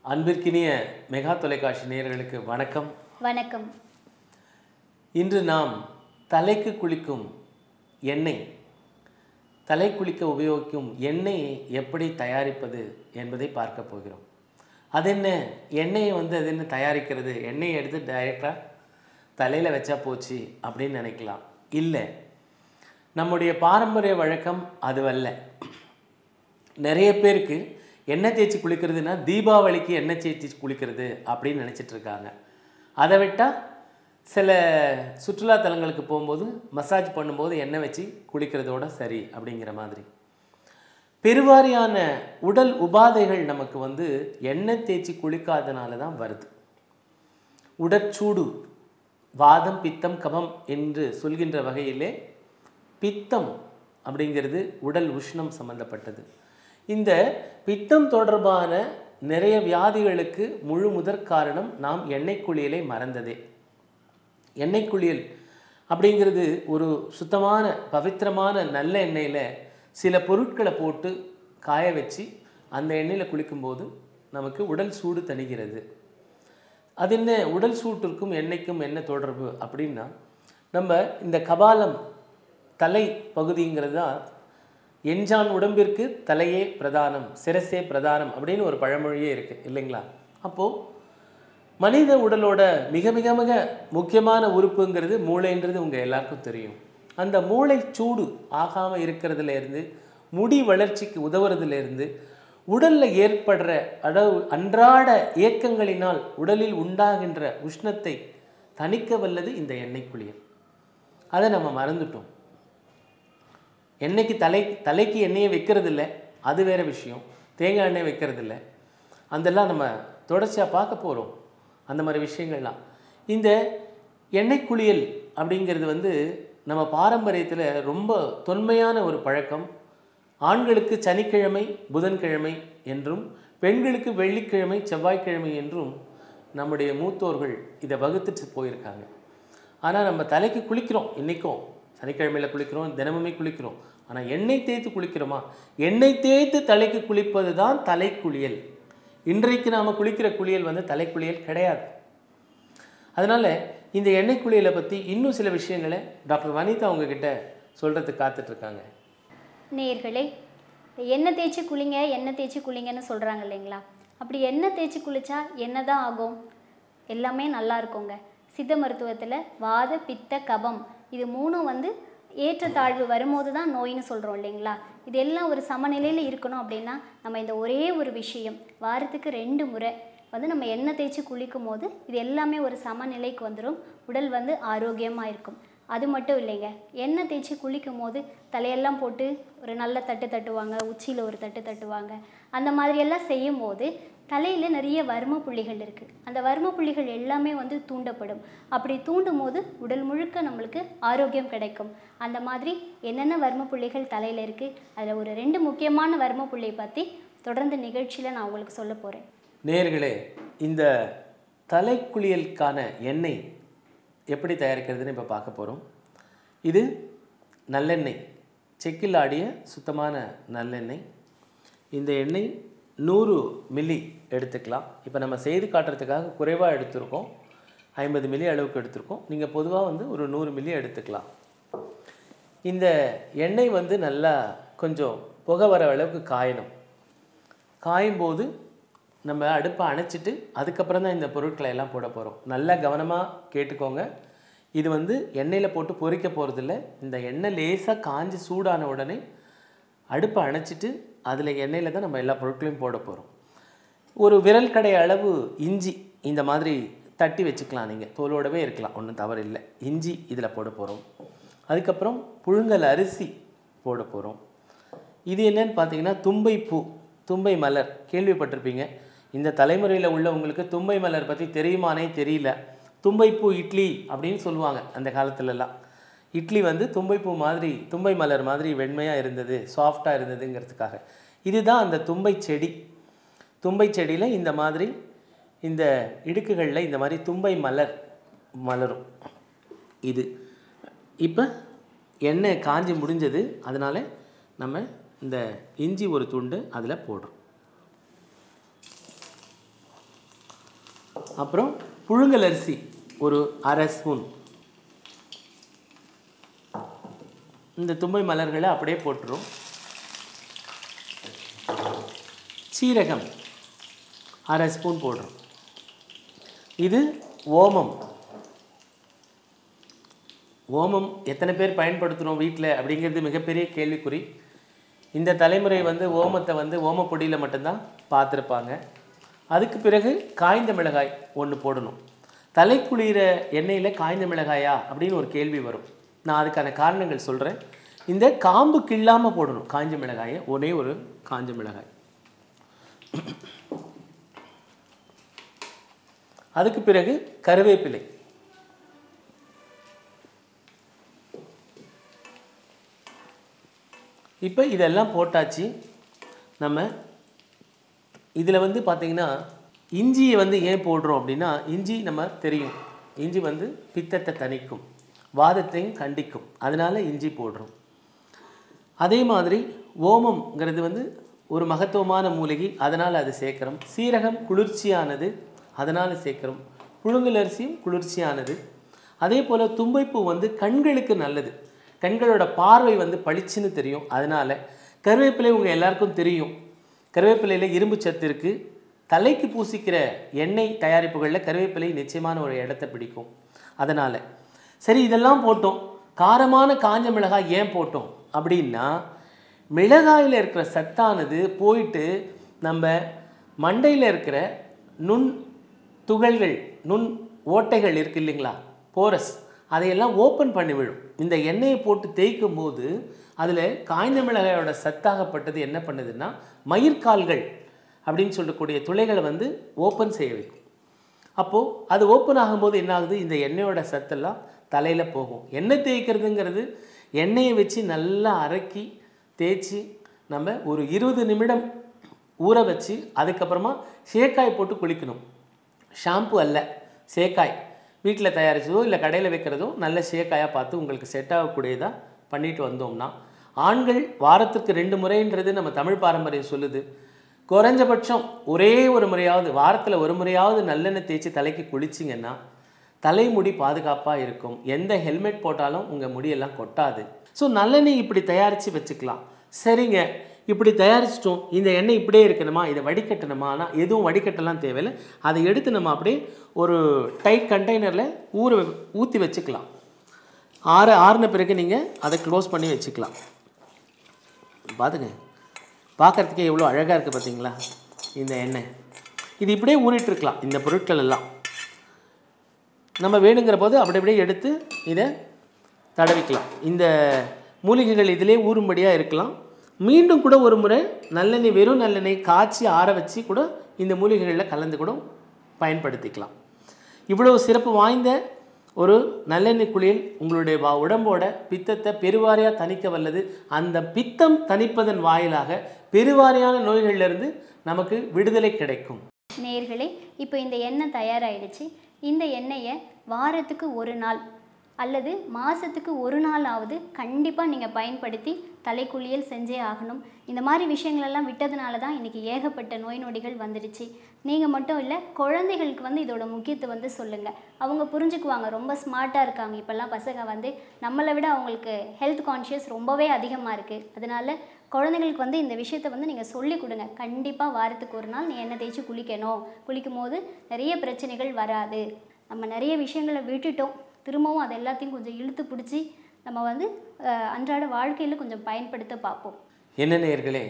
அன்பிற்கினிய மெகா தொலைக்காட்சி நேயர்களுக்கு வணக்கம். வணக்கம். இன்று நாம் தலைக்கு குளிக்கும் எண்ணெய், தலை குளிக்க உபயோகிக்கும் எண்ணெயை எப்படி தயாரிப்பது என்பதை பார்க்க போகிறோம். அது என்ன எண்ணெயை அது என்ன தயாரிக்கிறது, எண்ணெயை எடுத்து டைரெக்டாக தலையில் வச்சா போச்சு அப்படின்னு நினைக்கலாம். இல்லை, நம்முடைய பாரம்பரிய வழக்கம் அதுவல்ல. நிறைய பேருக்கு எண்ணெய் தேய்ச்சி குளிக்கிறதுனா தீபாவளிக்கு எண்ணெய் தேய்ச்சி குளிக்கிறது அப்படின்னு நினச்சிட்டு இருக்காங்க. அதை விட்டால் சில சுற்றுலாத்தலங்களுக்கு போகும்போது மசாஜ் பண்ணும்போது எண்ணெய் வச்சு குளிக்கிறதோட சரி அப்படிங்கிற மாதிரி. பெருவாரியான உடல் உபாதைகள் நமக்கு எண்ணெய் தேய்ச்சி குளிக்காதனால தான் வருது. உடற்சூடு, வாதம், பித்தம், கபம் என்று சொல்கின்ற வகையிலே பித்தம் அப்படிங்கிறது உடல் உஷ்ணம் சம்பந்தப்பட்டது. இந்த பித்தம் தொடர்பான நிறைய வியாதிகளுக்கு முழு முதற் காரணம் நாம் எண்ணெய் குளியலை மறந்ததே. எண்ணெய் குளியல் அப்படிங்கிறது ஒரு சுத்தமான பவித்திரமான நல்ல எண்ணெயில் சில பொருட்களை போட்டு காய வச்சு அந்த எண்ணெயில் குளிக்கும்போது நமக்கு உடல் சூடு தணிகிறது. அது என்ன, உடல் சூட்டிற்கும் எண்ணெய்க்கும் என்ன தொடர்பு அப்படின்னா, நம்ம இந்த கபாலம் தலை பகுதிங்கிறது தான் எஞ்சான் உடம்பிற்கு தலையே பிரதானம், சிரசே பிரதானம் அப்படின்னு ஒரு பழமொழியே இருக்குது இல்லைங்களா? அப்போது மனித உடலோட மிக மிக மிக முக்கியமான உறுப்புங்கிறது மூளைன்றது உங்கள் எல்லாருக்கும் தெரியும். அந்த மூளை சூடு ஆகாமல் இருக்கிறதுலேருந்து, முடி வளர்ச்சிக்கு உதவுறதுலேருந்து, உடலில் ஏற்படுற அன்றாட இயக்கங்களினால் உடலில் உண்டாகின்ற உஷ்ணத்தை தணிக்க வல்லது இந்த எண்ணெய் குளியல். அதை நம்ம மறந்துட்டோம். எண்ணெய்க்கு தலைக்கு எண்ணெயை வைக்கிறது இல்லை, அது வேறு விஷயம். தேங்காய் எண்ணெய் வைக்கிறது இல்லை, அதெல்லாம் நம்ம தொடர்ச்சியாக பார்க்க போகிறோம். அந்த மாதிரி விஷயங்கள்லாம் இந்த எண்ணெய் குளியல் அப்படிங்கிறது நம்ம பாரம்பரியத்தில் ரொம்ப தொன்மையான ஒரு பழக்கம். ஆண்களுக்கு சனிக்கிழமை புதன்கிழமை என்றும், பெண்களுக்கு வெள்ளிக்கிழமை செவ்வாய்க்கிழமை என்றும் நம்முடைய மூத்தோர்கள் இதை வகுத்துட்டு போயிருக்காங்க. ஆனால் நம்ம தலைக்கு குளிக்கிறோம், இன்றைக்கும் சனிக்கிழமையில் குளிக்கிறோம், தினமுமே குளிக்கிறோம். ஆனால் எண்ணெய் தேய்த்து குளிக்கிறோமா? எண்ணெய் தேய்த்து தலைக்கு குளிப்பது தான் தலைக்குளியல். இன்றைக்கு நாம் குளிக்கிற குளியல் தலைக்குளியல் கிடையாது. அதனால் இந்த எண்ணெய் குளியலை பற்றி இன்னும் சில விஷயங்களை டாக்டர் வனிதா உங்ககிட்ட சொல்கிறதுக்கு காத்துட்ருக்காங்க. நேயர்களே, எண்ணெய் தேய்ச்சி குளிங்க, எண்ணெய் தேய்ச்சி குளிங்கன்னு சொல்கிறாங்க இல்லைங்களா? அப்படி எண்ணெய் தேய்ச்சி குளித்தா என்ன தான் ஆகும்? எல்லாமே நல்லா இருக்குங்க. சித்த மருத்துவத்தில் வாத, பித்த, கபம் இது மூணும் ஏற்றத்தாழ்வு வரும்போது தான் நோயின்னு சொல்கிறோம் இல்லைங்களா? இது எல்லாம் ஒரு சமநிலையில் இருக்கணும் அப்படின்னா நம்ம இந்த ஒரே ஒரு விஷயம், வாரத்துக்கு 2 முறை நம்ம எண்ணெய் தேய்ச்சி குளிக்கும் போது இது எல்லாமே ஒரு சமநிலைக்கு வந்துடும். உடல் ஆரோக்கியமாக இருக்கும். அது மட்டும் இல்லைங்க, எண்ணெய் தேய்ச்சி குளிக்கும் போது தலையெல்லாம் போட்டு ஒரு நல்ல தட்டு தட்டுவாங்க, உச்சியில் ஒரு தட்டு தட்டுவாங்க. அந்த மாதிரியெல்லாம் செய்யும்போது தலையில் நிறைய வர்ம புள்ளிகள் இருக்குது. அந்த வர்ம புள்ளிகள் எல்லாமே தூண்டப்படும். அப்படி தூண்டும் போது உடல் முழுக்க நம்மளுக்கு ஆரோக்கியம் கிடைக்கும். அந்த மாதிரி என்னென்ன வர்ம புள்ளிகள் தலையில் இருக்குது, அதில் ஒரு 2 முக்கியமான வர்ம புள்ளியை பற்றி தொடர்ந்து நிகழ்ச்சியில் நான் உங்களுக்கு சொல்ல போகிறேன். நேயர்களே, இந்த தலைக்குளியலுக்கான எண்ணெய் எப்படி தயாரிக்கிறதுன்னு இப்போ பார்க்க போகிறோம். இது நல்லெண்ணெய், செக்கில் ஆடிய சுத்தமான நல்லெண்ணெய். இந்த எண்ணெய் 100 மில்லி எடுத்துக்கலாம். இப்போ நம்ம செய்து காட்டுறதுக்காக குறைவாக எடுத்துருக்கோம், 50 மில்லி அளவுக்கு எடுத்துருக்கோம். நீங்கள் பொதுவாக ஒரு 100 மில்லி எடுத்துக்கலாம். இந்த எண்ணெய் நல்லா கொஞ்சம் புகை வர அளவுக்கு காயணும். காயும்போது நம்ம அடுப்பை அணைச்சிட்டு அதுக்கப்புறம் தான் இந்த பொருட்களை எல்லாம் போட போகிறோம். நல்லா கவனமாக கேட்டுக்கோங்க. இது எண்ணெயில் போட்டு பொரிக்க போகிறதில்ல. இந்த எண்ணெய் லேசாக காஞ்சி சூடான உடனே அடுப்பை அணைச்சிட்டு அதில் எண்ணெயில் தான் நம்ம எல்லா பொருட்களையும் போட போகிறோம். ஒரு விரல் கடை அளவு இஞ்சி இந்த மாதிரி தட்டி வச்சுக்கலாம். நீங்கள் தோலோடவே இருக்கலாம், ஒன்றும் தவறு இல்லை. இஞ்சி இதில் போட போகிறோம். அதுக்கப்புறம் புழுங்கல் அரிசி போட போகிறோம். இது என்னன்னு பார்த்தீங்கன்னா தும்பை பூ, தும்பை மலர் கேள்விப்பட்டிருப்பீங்க. இந்த தலைமுறையில் உள்ளவங்களுக்கு தும்பை மலர் பற்றி தெரியுமானே தெரியல. தும்பைப்பூ இட்லி அப்படின்னு சொல்லுவாங்க. அந்த காலத்துலலாம் இட்லி தும்பைப்பூ மாதிரி, தும்பை மலர் மாதிரி வெண்மையாக இருந்தது, சாஃப்டாக இருந்ததுங்கிறதுக்காக. இதுதான் அந்த தும்பை செடி. தும்பை செடியில் இந்த மாதிரி இந்த இடுக்குகளில் இந்த மாதிரி தும்பை மலர் மலரும். இது இப்போ எண்ணெய் காஞ்சி முடிஞ்சது. அதனால் நம்ம இந்த இஞ்சி ஒரு துண்டு அதில் போடுறோம். அப்புறம் புழுங்கல் அரிசி ஒரு அரை ஸ்பூன். இந்த தும்பை மலர்களை அப்படியே போட்டுரும். சீரகம் அரை ஸ்பூன் போடுறோம். இது ஓமம். ஓமம் எத்தனை பேர் பயன்படுத்துகிறோம் வீட்டில் அப்படிங்கிறது மிகப்பெரிய கேள்விக்குறி. இந்த தலைமுறை ஓமத்தை ஓமப்பொடியில் மட்டும்தான் பார்த்துருப்பாங்க. அதுக்கு பிறகு காய்ந்த மிளகாய் ஒன்று போடணும். தலை குளிர எண்ணெயில் காய்ந்த மிளகாயா அப்படின்னு ஒரு கேள்வி வரும். நான் அதுக்கான காரணங்கள் சொல்கிறேன். இந்த காம்பு கிள்ளாமல் போடணும் காய்ஞ்ச மிளகாயை, ஒரே ஒரு காய்ஞ்ச மிளகாய். அதுக்கு பிறகு கருவேப்பிலை. இப்போ இதெல்லாம் போட்டாச்சு. நம்ம இதில் பார்த்தீங்கன்னா இஞ்சியை ஏன் போடுறோம் அப்படின்னா, இஞ்சி நம்ம தெரியும், இஞ்சி பித்தத்தை தணிக்கும், வாதத்தையும் கண்டிக்கும். அதனால் இஞ்சி போடுறோம். அதே மாதிரி ஓமம்ங்கிறது ஒரு மகத்துவமான மூலிகை, அதனால் அது சேர்க்குறோம். சீரகம் குளிர்ச்சியானது, அதனால் சேர்க்குறோம். புழுங்கல் அரிசியும் குளிர்ச்சியானது. அதே போல் தும்பைப்பூ கண்களுக்கு நல்லது, கண்களோட பார்வை பளிச்சுன்னு தெரியும். அதனால் கருவேப்பிலை உங்கள் எல்லாருக்கும் தெரியும், கருவேப்பிலையில் இரும்பு சத்து இருக்குது. தலைக்கு பூசிக்கிற எண்ணெய் தயாரிப்புகளில் கருவேப்பிலை நிச்சயமான ஒரு இடத்தை பிடிக்கும். அதனால் சரி, இதெல்லாம் போட்டோம். காரமான காஞ்ச மிளகாய் ஏன் போட்டோம் அப்படின்னா, மிளகாயில் இருக்கிற சத்தானது போயிட்டு நம்ம மண்டையில் இருக்கிற நுண் துகள்கள், நுண் ஓட்டைகள் இருக்குது இல்லைங்களா, போரஸ், அதையெல்லாம் ஓப்பன் பண்ணி விடும். இந்த எண்ணெயை போட்டு தேய்க்கும் போது அதில் காய்ந்த மிளகாயோட சத்தாகப்பட்டது என்ன பண்ணுதுன்னா, மயிர்கால்கள் அப்படின்னு சொல்லக்கூடிய துளைகளை ஓப்பன் செய்ய வைக்கும். அப்போது அது ஓப்பன் ஆகும்போது என்ன ஆகுது, இந்த எண்ணெயோட சத்தெல்லாம் தலையில் போகும். எண்ணெய் தேய்க்கிறதுங்கிறது எண்ணெயை வச்சு நல்லா அரைக்கி தேய்ச்சி நம்ம ஒரு 20 நிமிடம் ஊற வச்சு அதுக்கப்புறமா சேக்காய் போட்டு குளிக்கணும். ஷாம்பு அல்ல, சேக்காய். வீட்டில் தயாரிச்சதோ இல்லை கடையில் வைக்கிறதோ நல்ல சேக்காயாக பார்த்து உங்களுக்கு செட் ஆகக்கூடியதாக பண்ணிட்டு வந்தோம்னா, ஆண்கள் வாரத்துக்கு 2 முறைன்றது நம்ம தமிழ் பாரம்பரியம் சொல்லுது. குறைஞ்சபட்சம் ஒரே ஒரு முறையாவது, வாரத்தில் ஒரு முறையாவது நல்லெண்ணெய் தேய்ச்சி தலைக்கு குளிச்சிங்கன்னா தலைமுடி பாதுகாப்பாக இருக்கும். எந்த ஹெல்மெட் போட்டாலும் உங்கள் முடியெல்லாம் கொட்டாது. ஸோ நல்லெண்ணெய் இப்படி தயாரித்து வச்சுக்கலாம். சரிங்க, இப்படி தயாரிச்சிட்டோம், இந்த எண்ணெய் இப்படியே இருக்கணுமா, இதை வடிகட்டணுமா? ஆனால் எதுவும் வடிகட்டலாம் தேவையில்லை. அதை எடுத்து நம்ம அப்படியே ஒரு டைட் கண்டெய்னரில் ஊற்றி வச்சுக்கலாம். ஆறின பிறகு நீங்கள் அதை க்ளோஸ் பண்ணி வச்சுக்கலாம். பார்த்துங்க, பார்க்குறதுக்கே எவ்வளோ அழகாக இருக்குது பார்த்தீங்களா இந்த எண்ணெய். இது இப்படியே ஊறிட்டுருக்கலாம். இந்த பொருட்கள் எல்லாம் நம்ம வேணுங்கிற போது அப்படி அப்படியே எடுத்து இதை தடவிக்கலாம். இந்த மூலிகைகள் இதிலே ஊறும்படியாக இருக்கலாம். மீண்டும் கூட ஒரு முறை நல்லெண்ணெய், வெறும் நல்லெண்ணெய் காய்ச்சி ஆற வச்சு கூட இந்த மூலிகைகளில் கலந்து கூட பயன்படுத்திக்கலாம். இவ்வளவு சிறப்பு வாய்ந்த ஒரு நல்லெண்ணெய் குளியல் உங்களுடைய உடம்போட பித்தத்தை பெருவாரியாக தணிக்க வல்லது. அந்த பித்தம் தணிப்பதன் வாயிலாக பெருவாரியான நோய்களிலிருந்து நமக்கு விடுதலை கிடைக்கும். நேயர்களே, இப்போ இந்த எண்ணெய் தயாராகிடுச்சு. இந்த எண்ணெயை வாரத்துக்கு ஒரு நாள் அல்லது மாதத்துக்கு ஒரு நாளாவது கண்டிப்பாக நீங்கள் பயன்படுத்தி தலைக்குளியல் செஞ்சே ஆகணும். இந்த மாதிரி விஷயங்களெல்லாம் விட்டதுனால தான் இன்றைக்கி ஏகப்பட்ட நோய் நொடிகள் வந்துடுச்சு. நீங்கள் மட்டும் இல்லை, குழந்தைகளுக்கு இதோட முக்கியத்துவம் சொல்லுங்கள். அவங்க புரிஞ்சுக்குவாங்க. ரொம்ப ஸ்மார்ட்டாக இருக்காங்க இப்போல்லாம் பசங்க. நம்மளை விட அவங்களுக்கு ஹெல்த் கான்ஷியஸ் ரொம்பவே அதிகமாக இருக்குது. அதனால் குழந்தைங்களுக்கு இந்த விஷயத்தை நீங்கள் சொல்லிக் கொடுங்க. கண்டிப்பாக வாரத்துக்கு ஒரு நாள் நீ எண்ணெய் தேய்ச்சி குளிக்கணும். குளிக்கும் போது நிறைய பிரச்சனைகள் வராது. நம்ம நிறைய விஷயங்களை விட்டுட்டோம், திரும்பவும் அது எல்லாத்தையும் கொஞ்சம் இழுத்து பிடிச்சி நம்ம அன்றாட வாழ்க்கையில் கொஞ்சம் பயன்படுத்த பார்ப்போம். என்ன நேயர்களே,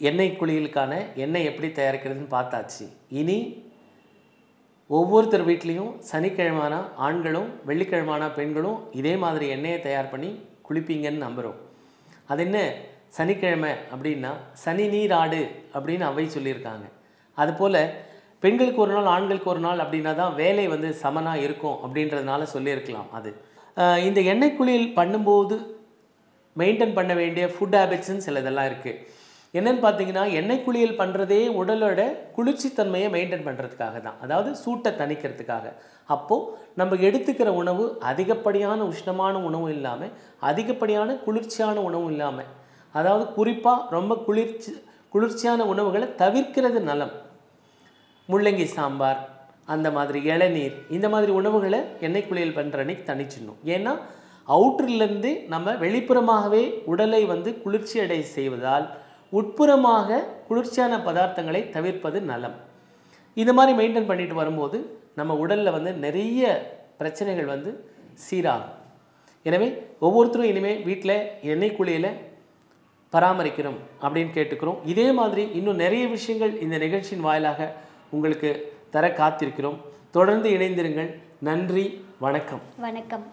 எண்ணெய் குளியலுக்கான எண்ணெய் எப்படி தயாரிக்கிறதுன்னு பார்த்தாச்சு. இனி ஒவ்வொருத்தர் வீட்லேயும் சனிக்கிழமான ஆண்களும் வெள்ளிக்கிழமான பெண்களும் இதே மாதிரி எண்ணெயை தயார் பண்ணி குளிப்பீங்கன்னு நம்புகிறோம். அது என்ன, சனிக்கிழமை அப்படின்னா சனி நீராடு அப்படின்னு அவை சொல்லியிருக்காங்க. அதுபோல் பெண்களுக்கு ஒரு நாள் ஆண்களுக்கு ஒரு நாள் அப்படின்னா தான் வேலை சமனாக இருக்கும் அப்படின்றதுனால சொல்லியிருக்கலாம். அது இந்த எண்ணெய் குளியல் பண்ணும்போது மெயின்டைன் பண்ண வேண்டிய ஃபுட் ஹேபிட்ஸ்ன்னு சில இதெல்லாம் இருக்குது. என்னென்னு பார்த்தீங்கன்னா, எண்ணெய் குளியல் பண்ணுறதே உடலோட குளிர்ச்சித்தன்மையை மெயின்டைன் பண்ணுறதுக்காக தான், அதாவது சூட்டை தணிக்கிறதுக்காக. அப்போது நம்ம எடுத்துக்கிற உணவு அதிகப்படியான உஷ்ணமான உணவும் இல்லாமல் அதிகப்படியான குளிர்ச்சியான உணவும் இல்லாமல், அதாவது குறிப்பாக ரொம்ப குளிர்ச்சியான உணவுகளை தவிர்க்கிறது நலம். முள்ளங்கி சாம்பார், அந்த மாதிரி இளநீர் இந்த மாதிரி உணவுகளை எண்ணெய் குளியல் பண்ணுற அன்னைக்கு தணிச்சிடணும். ஏன்னா அவுட்டர்லேருந்து நம்ம வெளிப்புறமாகவே உடலை வந்து குளிர்ச்சி அடை செய்வதால் உட்புறமாக குளிர்ச்சியான பதார்த்தங்களை தவிர்ப்பது நலம். இந்த மாதிரி மெயின்டைன் பண்ணிட்டு வரும்போது நம்ம உடலில் வந்து நிறைய பிரச்சனைகள் வந்து சீராகும். எனவே ஒவ்வொருத்தரும் இனிமேல் வீட்டில் எண்ணெய் குளியலை பராமரிக்கிறோம் அப்படின்னு கேட்டுக்கிறோம். இதே மாதிரி இன்னும் நிறைய விஷயங்கள் இந்த நிகழ்ச்சியின் வாயிலாக உங்களுக்கு தர காத்திருக்கிறோம். தொடர்ந்து இணைந்திருங்கள். நன்றி, வணக்கம். வணக்கம்.